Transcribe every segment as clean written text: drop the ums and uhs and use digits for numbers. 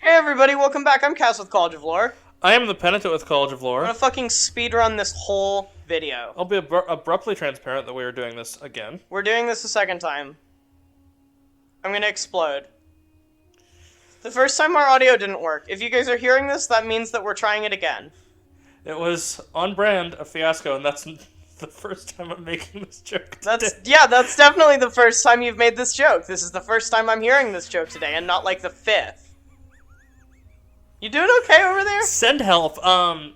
Hey everybody, welcome back. I'm Cass with College of Lore. I am the Penitent with College of I'm Lore. gonna fucking speedrun this whole video. I'll be abruptly transparent that we are doing this again. We're doing this a second time. I'm gonna explode. The first time our audio didn't work. If you guys are hearing this, that means that we're trying it again. It was on brand, a fiasco, and that's the first time I'm making this joke today. That's definitely the first time you've made this joke. This is the first time I'm hearing this joke today, and not like the fifth. You doing okay over there? Send help. We're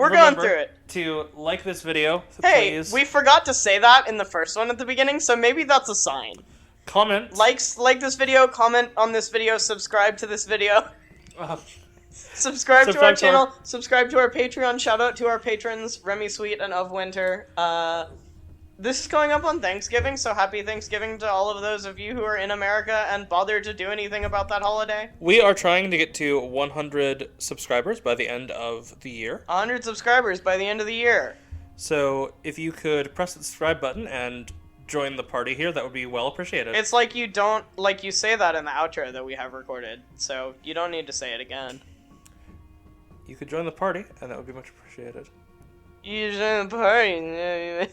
going through it. To like this video, hey, please. we forgot to say that in the first one at the beginning, so maybe that's a sign. Comment. Like this video, comment on this video, subscribe to this video. Subscribe to our channel, subscribe to our Patreon, shout out to our patrons, Remy Sweet and Of Winter. This is going up on Thanksgiving, so happy Thanksgiving to all of those of you who are in America and bother to do anything about that holiday. We are trying to get to 100 subscribers by the end of the year. 100 subscribers by the end of the year. So if you could press the subscribe button and join the party here, that would be well appreciated. It's like you say that in the outro that we have recorded, so you don't need to say it again. You could join the party, and that would be much appreciated. You join the party.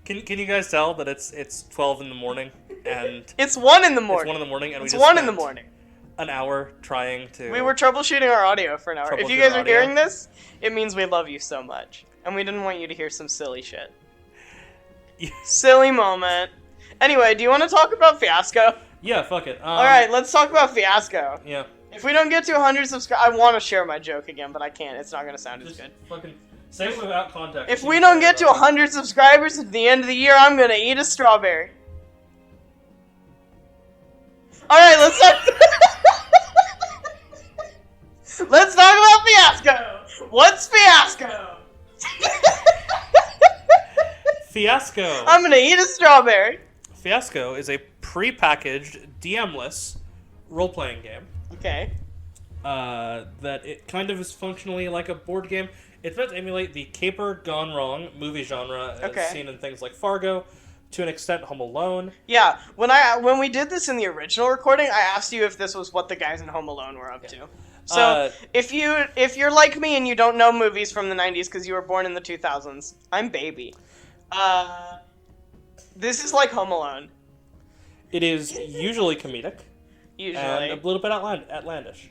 Can you guys tell that it's 12 in the morning and it's 1 in the morning. It's 1 in the morning and it's we just 1 in the morning. An hour trying to. We were troubleshooting our audio for an hour. If you guys are hearing this, it means we love you so much, and we didn't want you to hear some silly shit. Silly moment. Anyway, do you want to talk about Fiasco? Yeah, fuck it. All right, let's talk about Fiasco. Yeah. If we don't get to 100 subscribers, I want to share my joke again, but I can't. It's not gonna sound as good. Fucking say it without context. If we don't get to 100 subscribers at the end of the year, I'm gonna eat a strawberry. All right, let's talk. Let's talk about Fiasco. What's Fiasco? Fiasco. I'm gonna eat a strawberry. Fiasco is a pre-packaged, DM-less role-playing game. Okay. That it kind of is functionally like a board game. It's meant to emulate the caper gone wrong movie genre as seen in things like Fargo, to an extent Home Alone. Yeah, when we did this in the original recording, I asked you if this was what the guys in Home Alone were up to. So if you're like me and you don't know movies from the 90s because you were born in the 2000s, I'm baby. This is like Home Alone. It is usually comedic. Usually. And a little bit outlandish.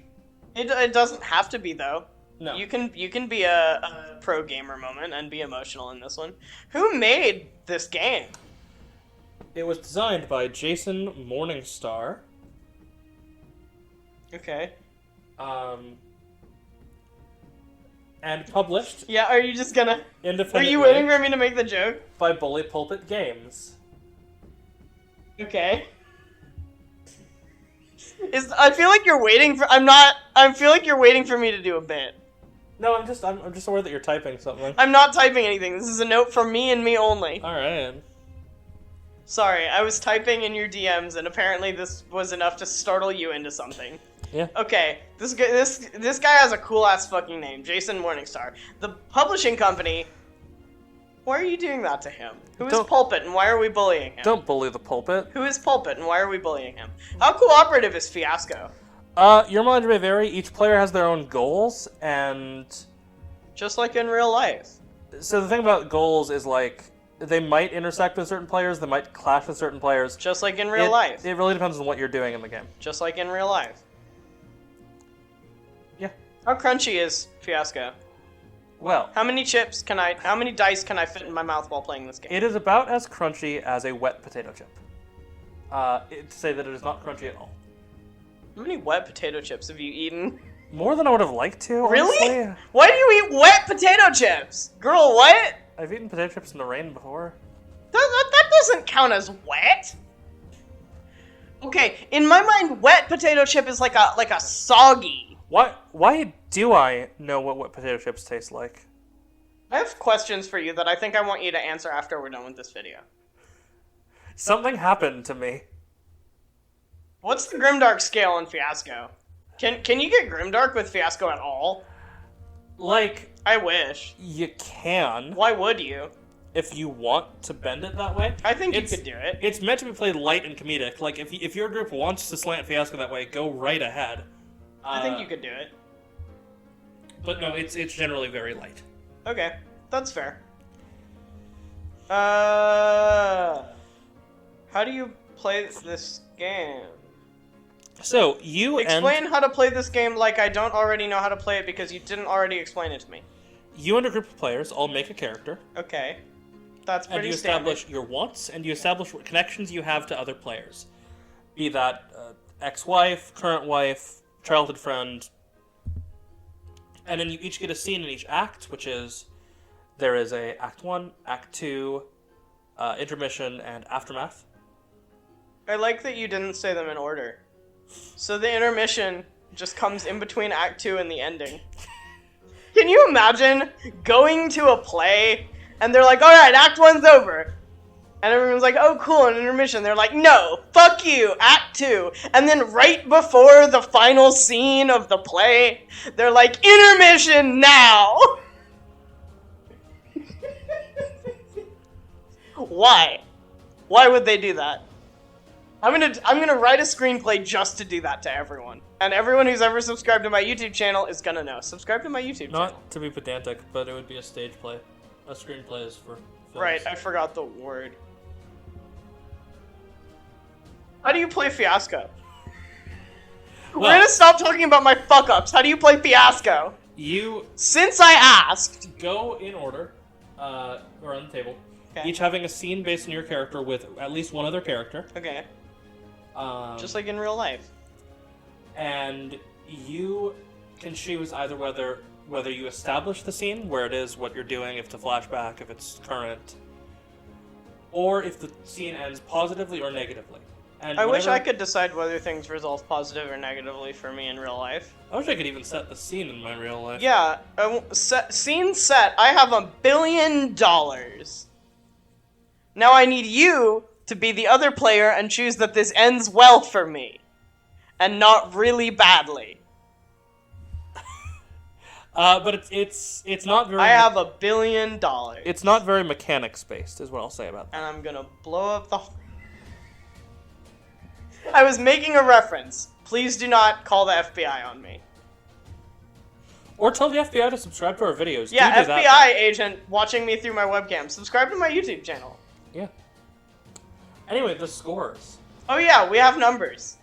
It doesn't have to be, though. No. You can be a pro gamer moment and be emotional in this one. Who made this game? It was designed by Jason Morningstar. Okay. And published. Yeah, are you just gonna... Independently. Are you waiting for me to make the joke? By Bully Pulpit Games. Okay. I feel like you're waiting for... I feel like you're waiting for me to do a bit. No, I'm just aware that you're typing something. I'm not typing anything. This is a note from me and me only. Alright. Sorry, I was typing in your DMs, and apparently this was enough to startle you into something. Yeah. Okay, this guy has a cool-ass fucking name, Jason Morningstar. The publishing company... Why are you doing that to him? Who is Pulpit, and why are we bullying him? Don't bully the Pulpit. Who is Pulpit, and why are we bullying him? How cooperative is Fiasco? Your mileage may vary. Each player has their own goals, and... Just like in real life. So the thing about goals is, like, they might intersect with certain players, they might clash with certain players. Just like in real life. It really depends on what you're doing in the game. Just like in real life. Yeah. How crunchy is Fiasco? Well, how many dice can I fit in my mouth while playing this game? It is about as crunchy as a wet potato chip. To say that it is not crunchy at all. How many wet potato chips have you eaten? More than I would have liked to, Really? Honestly. Why do you eat wet potato chips? Girl, what? I've eaten potato chips in the rain before. That doesn't count as wet. Okay, in my mind, wet potato chip is like a soggy. Why do I know what wet potato chips taste like? I have questions for you that I think I want you to answer after we're done with this video. Something happened to me. What's the Grimdark scale in Fiasco? Can you get Grimdark with Fiasco at all? Like... I wish. You can. Why would you? if you want to bend it that way. I think you could do it. It's meant to be played light and comedic. Like, if your group wants to slant Fiasco that way, go right ahead. I think you could do it. But no, it's generally very light. Okay, that's fair. How do you play this game? So, you Explain how to play this game like I don't already know how to play it because you didn't already explain it to me. You and a group of players all make a character. Okay. That's pretty standard. And you establish your wants, and you establish what connections you have to other players. Be that ex-wife, current wife, childhood friend. And then you each get a scene in each act, which is... There is a Act 1, Act 2, intermission, and aftermath. I like that you didn't say them in order. So the intermission just comes in between Act 2 and the ending. Can you imagine going to a play and they're like, alright, Act 1's over. And everyone's like, oh cool, an intermission. They're like, no, fuck you, Act 2. And then right before the final scene of the play, they're like, intermission now! Why? Why would they do that? I'm gonna write a screenplay just to do that to everyone. And everyone who's ever subscribed to my YouTube channel is gonna know. Subscribe to my YouTube channel. Not to be pedantic, but it would be a stage play. A screenplay is for films. Right, I forgot the word. How do you play Fiasco? Well, we're gonna stop talking about my fuck-ups. How do you play Fiasco? Since I asked... Go in order, or on the table. Okay. Each having a scene based on your character with at least one other character. Okay. Just like in real life. And you can choose either whether you establish the scene, where it is, what you're doing, if it's a flashback, if it's current, or if the scene ends positively or negatively. And I wish I could decide whether things resolve positive or negatively for me in real life. I wish I could even set the scene in my real life. Yeah, scene set. I have $1 billion. Now I need you to be the other player and choose that this ends well for me. And not really badly. But it's not very... I have $1 billion. It's not very mechanics-based, is what I'll say about that. And I'm gonna blow up the... I was making a reference. Please do not call the FBI on me. Or tell the FBI to subscribe to our videos. Yeah, FBI agent watching me through my webcam. Subscribe to my YouTube channel. Yeah. Anyway, the scores. Oh yeah, we have numbers.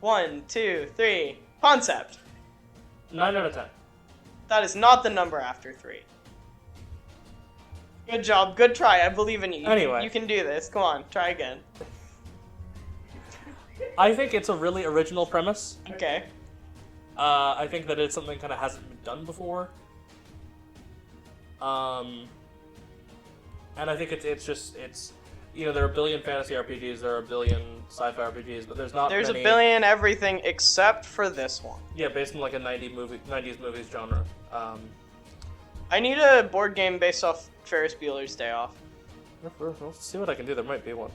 1, 2, 3. Concept. 9 out of 10. That is not the number after 3. Good job. Good try. I believe in you. Anyway. You can do this. Come on. Try again. I think it's a really original premise. Okay. I think that it's something kind of hasn't been done before. And I think it's you know, there are a billion fantasy RPGs, there are a billion sci-fi RPGs, but there's a many... billion everything except for this one. Yeah, based on like a 90s movies genre. I need a board game based off Ferris Bueller's Day Off. Let's see what I can do. There might be one.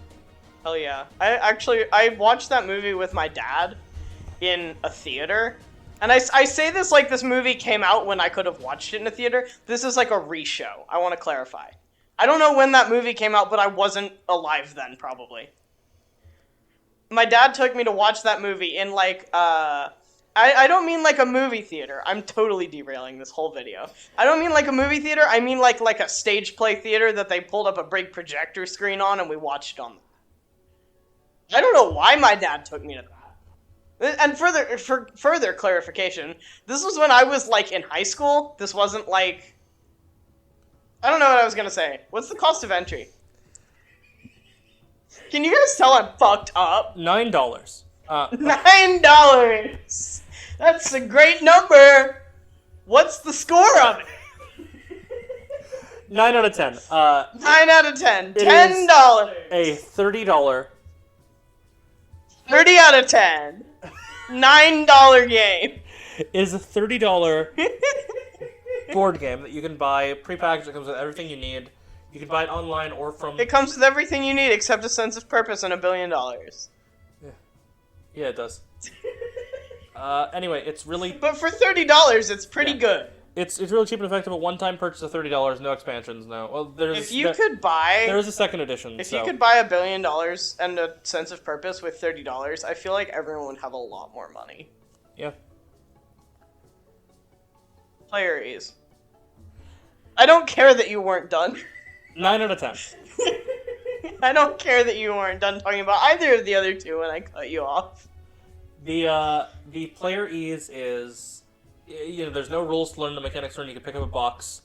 Hell yeah. I watched that movie with my dad in a theater. And I say this like this movie came out when I could have watched it in a theater. This is like a re-show. I want to clarify. I don't know when that movie came out, but I wasn't alive then, probably. My dad took me to watch that movie in, like, I don't mean like a movie theater. I'm totally derailing this whole video. I don't mean like a movie theater. I mean like a stage play theater that they pulled up a big projector screen on and we watched on. I don't know why my dad took me to that. And for further clarification, this was when I was, like, in high school. This wasn't, like... I don't know what I was gonna say. What's the cost of entry? Can you guys tell I'm fucked up? $9. $9! That's a great number! What's the score of it? 9 out of 10. 9 out of 10. $10! A $30. 30 out of 10. $9 game. It is a $30 board game that you can buy pre-packaged. It comes with everything you need. You can buy it online or from... It comes with everything you need except a sense of purpose and $1 billion. Yeah, it does. Anyway, it's really... But for $30, it's pretty good. It's really cheap and effective. A one-time purchase of $30, no expansions. No. Well, there is a second edition. If you could buy $1 billion and a sense of purpose with $30, I feel like everyone would have a lot more money. Yeah. Player ease. I don't care that you weren't done. 9 out of 10. I don't care that you weren't done talking about either of the other two when I cut you off. The player ease is, there's no rules to learn the mechanics learn. You can pick up a box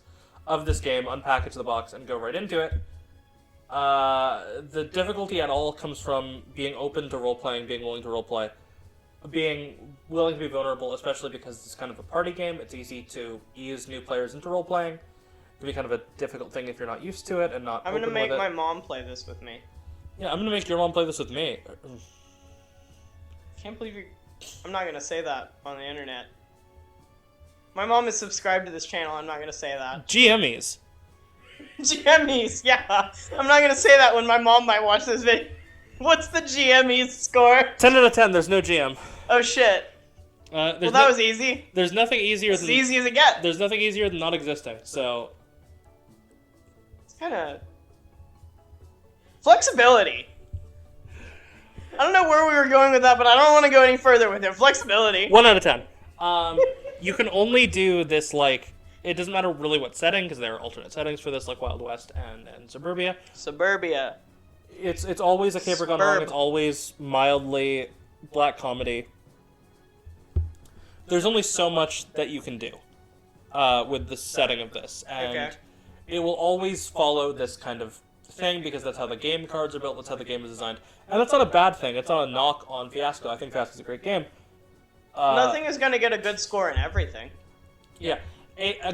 of this game, unpackage the box, and go right into it. The difficulty at all comes from being open to role-playing, being willing to role-play, being willing to be vulnerable, especially because it's kind of a party game. It's easy to ease new players into role-playing. It can be kind of a difficult thing if you're not used to it and not I'm open going to make with it. my mom play this with me. Yeah, I'm going to make your mom play this with me. Can't believe you... I'm not going to say that on the internet. My mom is subscribed to this channel. I'm not going to say that. GMEs. GMEs, yeah. I'm not going to say that when my mom might watch this video. What's the GMEs score? 10 out of 10. There's no GM. Oh, shit. Well, that was easy. There's nothing easier as easy as it gets. There's nothing easier than not existing, so... It's kind of... Flexibility. I don't know where we were going with that, but I don't want to go any further with it. Flexibility. 1 out of 10. You can only do this, like... It doesn't matter really what setting, because there are alternate settings for this, like Wild West and Suburbia. Suburbia. It's always a caper gone wrong. It's always mildly black comedy. There's only so much that you can do with the setting of this, and it will always follow this kind of thing because that's how the game cards are built. That's how the game is designed, and that's not a bad thing. It's not a knock on Fiasco. I think Fiasco's a great game. Nothing is going to get a good score in everything. Yeah, a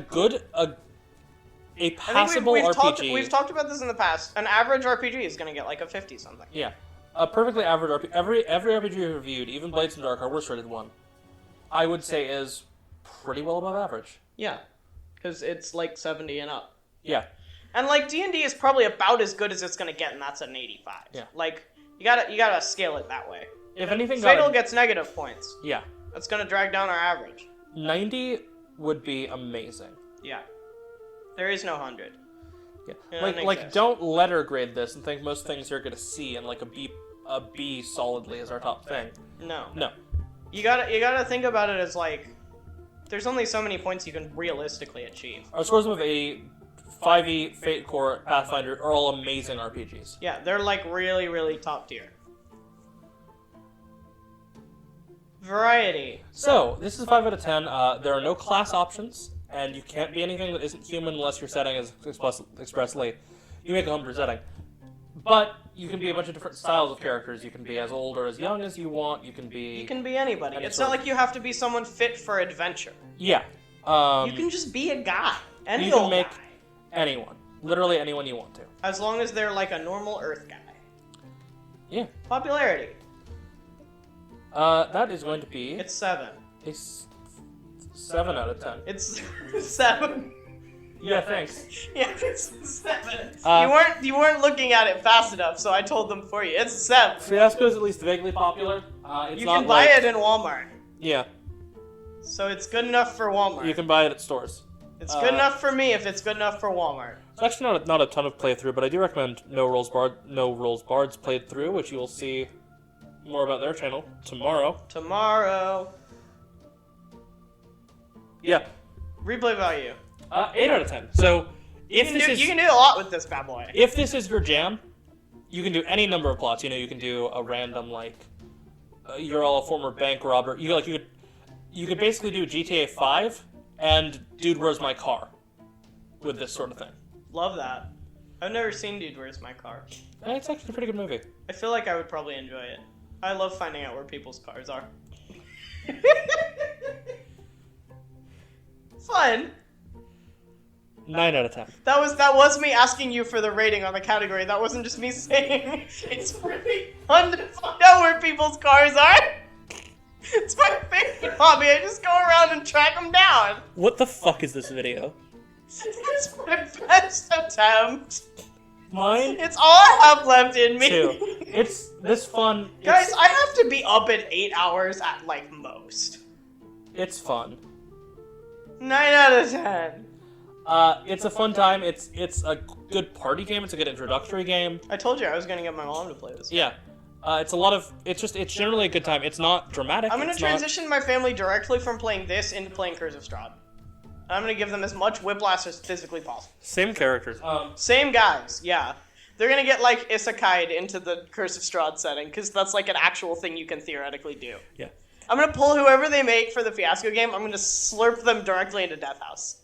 passable RPG. We've talked about this in the past. An average RPG is going to get like a 50 something. Yeah, a perfectly average RPG. Every RPG we've reviewed, even Blades in Dark, our worst rated one, I would say is pretty well above average. Yeah, because it's like 70 and up. Yeah. And like D&D is probably about as good as it's going to get, and that's an 85. Yeah. Like you gotta scale it that way. If anything, Fatal gets negative points. Yeah. That's going to drag down our average. 90 would be amazing. Yeah. There is no 100. Yeah. Like don't letter grade this and think most things you're going to see and like a B solidly is our top thing. No. No. You gotta think about it as like, there's only so many points you can realistically achieve. Our scores of 80, 5e, Fate Core, Pathfinder are all amazing RPGs. Yeah, they're like really, really top tier. Variety. So, this is 5 out of 10. There are no class options, and you can't be anything that isn't human unless your setting is expressly. You make a homebrew setting. But you can be a bunch of different styles of characters. You can be as old or as young as you want. You can be anybody. It's not like you have to be someone fit for adventure. Yeah. You can just be a guy. You can make anyone. Literally anyone you want to. As long as they're like a normal Earth guy. Yeah. Popularity. That is going to be... It's 7. It's 7 out of 10. It's 7. Yeah, thanks. Yeah, it's 7. You weren't looking at it fast enough, so I told them for you. It's 7. Fiasco is at least vaguely popular. You can buy it in Walmart. Yeah. So it's good enough for Walmart. You can buy it at stores. It's good enough for me if it's good enough for Walmart. It's actually not a ton of playthrough, but I do recommend No Rules Bards played through, which you will see more about their channel tomorrow. Yeah. Replay value. 8 out of 10. So, you can do a lot with this bad boy. If this is your jam, you can do any number of plots. You can do a random you're all a former bank robber. You could basically do GTA 5 and Dude, Where's My Car with this sort of thing. Love that. I've never seen Dude, Where's My Car. It's actually a pretty good movie. I feel like I would probably enjoy it. I love finding out where people's cars are. Fun. 9 out of 10. That was me asking you for the rating on the category. That wasn't just me saying it's really fun to find out where people's cars are. It's my favorite hobby. I just go around and track them down. What the fuck is this video? It's my best attempt. Mine? It's all I have left in me. 2. It's this fun. Guys, I have to be up in 8 hours at like most. It's fun. 9 out of 10. It's a fun time. It's a good party game. It's a good introductory game. I told you I was gonna get my mom to play this. Yeah. It's a lot of. It's generally a good time. It's not dramatic. I'm gonna transition my family directly from playing this into playing Curse of Strahd. I'm gonna give them as much whiplash as physically possible. Same characters. Same guys, yeah. They're gonna get, like, isekai'd into the Curse of Strahd setting, because that's, like, an actual thing you can theoretically do. Yeah. I'm gonna pull whoever they make for the Fiasco game, I'm gonna slurp them directly into Death House.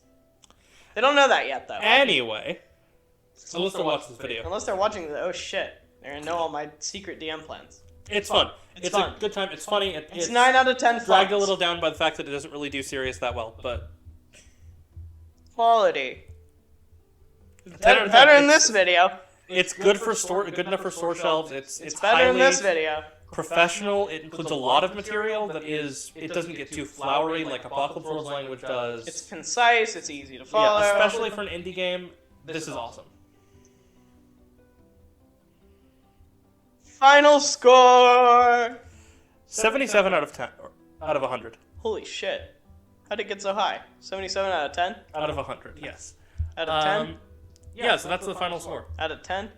They don't know that yet, though. Anyway. Unless they're watching this video. Unless they're watching the, oh shit, they're gonna know all my secret DM plans. It's fun. It's fun. a good time. It's funny. It's 9 out of 10 dragged a little down by the fact that it doesn't really do serious that well, but... Quality. Better in this video. It's good for good enough for store shelves. It's better in this video. Professional. It includes a lot of material that is. It doesn't get too flowery like Apocalypse World's language does. It's concise. It's easy to follow. Yeah, especially for an indie game. This is awesome. Final score. 77 out of 10. Out of 100. Holy shit! How'd it get so high? 77 out of 10. Out of 100. Yes. Out of 10. Yeah, so that's the final score. Out of 10?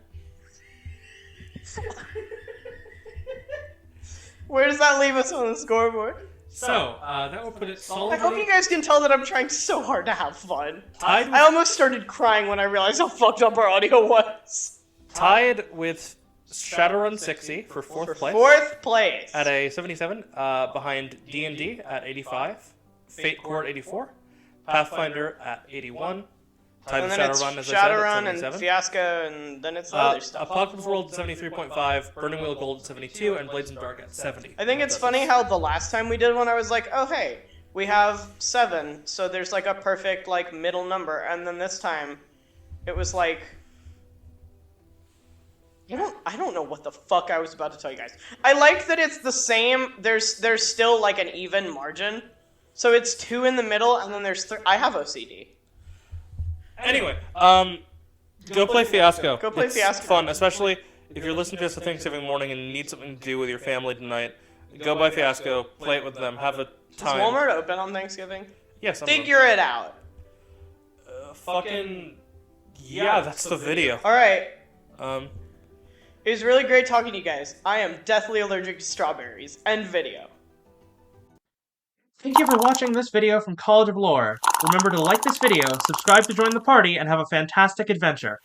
Where does that leave us on the scoreboard? So, that will put it solidly... I hope you guys can tell that I'm trying so hard to have fun. I almost started crying when I realized how fucked up our audio was. Tied with Shadowrun 60 for fourth place. Fourth place. At a 77, behind D&D at 85, Fate Core at 84, Pathfinder at 81, tied with Shadowrun, as I said, at 77. And Fiasco, and then it's the other stuff. Apocalypse World at 73.5, Burning Wheel Gold at 72, and Blades in Dark at 70. I think it's funny how the last time we did one, I was like, oh hey, we have 7, so there's like a perfect like middle number, and then this time, it was like, I don't know what the fuck I was about to tell you guys. I like that it's the same. There's still like an even margin, so it's 2 in the middle, and then there's 3. I have OCD. Anyway, go play Fiasco. Go play Fiasco. It's fun, especially if you're listening to this on Thanksgiving morning and need something to do with your family tonight. Go buy Fiasco, play it with them, have a time. Is Walmart open on Thanksgiving? Yes. Figure it out. Yeah, that's the video. All right. It was really great talking to you guys. I am deathly allergic to strawberries. End video. Thank you for watching this video from College of Lore. Remember to like this video, subscribe to join the party, and have a fantastic adventure.